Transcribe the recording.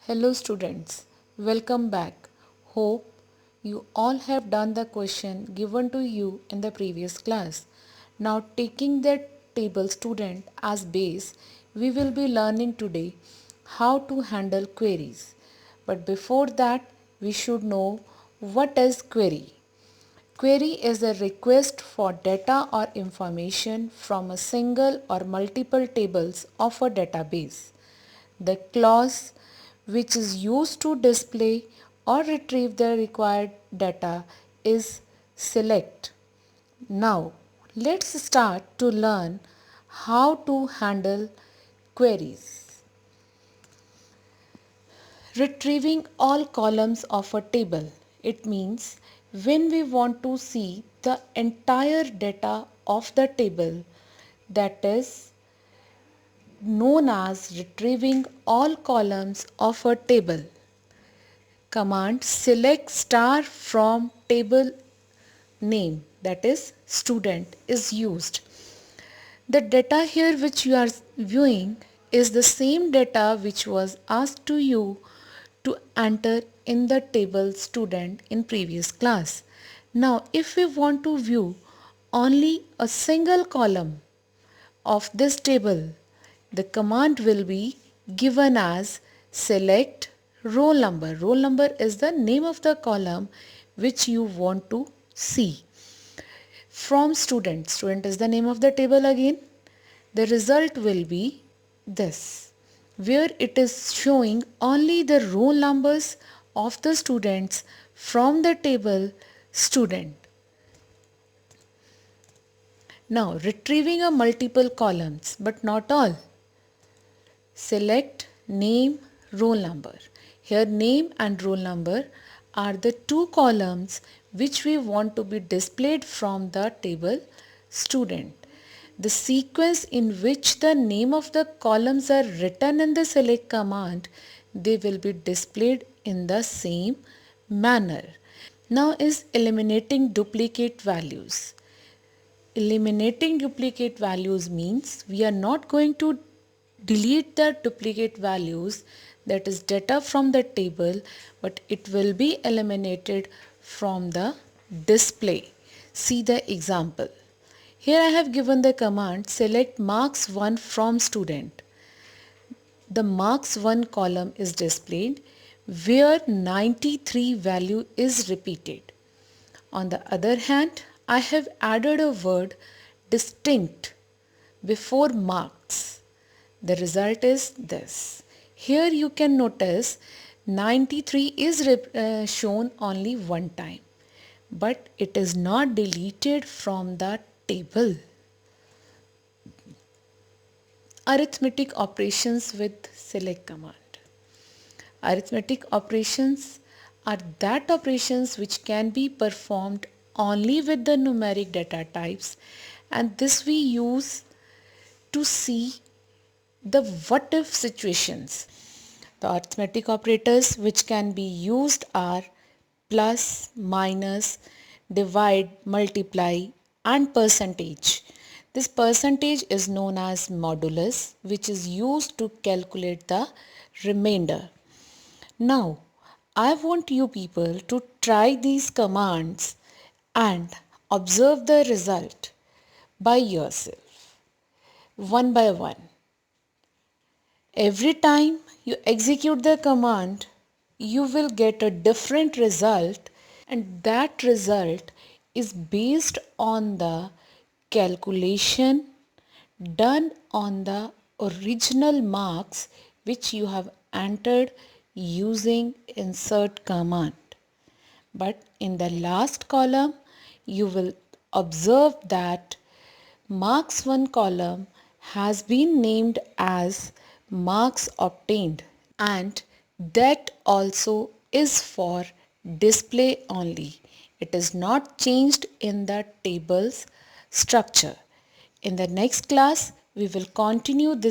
Hello students, welcome back. Hope you all have done the question given to you in the previous class. Now taking the table student as base, we will be learning today how to handle queries. But before that, we should know what is query. Query is a request for data or information from a single or multiple tables of a database. The clause which is used to display or retrieve the required data is select. Now, let's start to learn how to handle queries. Retrieving all columns of a table. It means when we want to see the entire data of the table, that is known as retrieving all columns of a table. Command select star from table name, that is student, is used. The data here which you are viewing is the same data which was asked to you to enter in the table student in previous class. Now if we want to view only a single column of this table, the command will be given as select roll number. Roll number is the name of the column which you want to see. From student, student is the name of the table again. The result will be this, where it is showing only the roll numbers of the students from the table student. Now retrieving a multiple columns, but not all. Select name, roll number. Here name and roll number are the two columns which we want to be displayed from the table student. The sequence in which the name of the columns are written in the select command, they will be displayed in the same manner. Now is eliminating duplicate values. Eliminating duplicate values means we are not going to delete the duplicate values, that is data from the table, but it will be eliminated from the display. See the example. Here I have given the command select marks 1 from student. The marks 1 column is displayed where 93 value is repeated. On the other hand, I have added a word distinct before marks. The result is this. Here you can notice 93 is shown only one time, but it is not deleted from the table. Arithmetic operations with select command. Arithmetic operations are that operations which can be performed only with the numeric data types, and this we use to see the what if situations. The arithmetic operators which can be used are plus, minus, divide, multiply and percentage. This percentage is known as modulus, which is used to calculate the remainder. Now, I want you people to try these commands and observe the result by yourself, one by one. Every time you execute the command, you will get a different result, and that result is based on the calculation done on the original marks which you have entered using insert command. But in the last column, you will observe that marks 1 column has been named as marks obtained, and that also is for display only. It is not changed in the table's structure. In the next class, we will continue this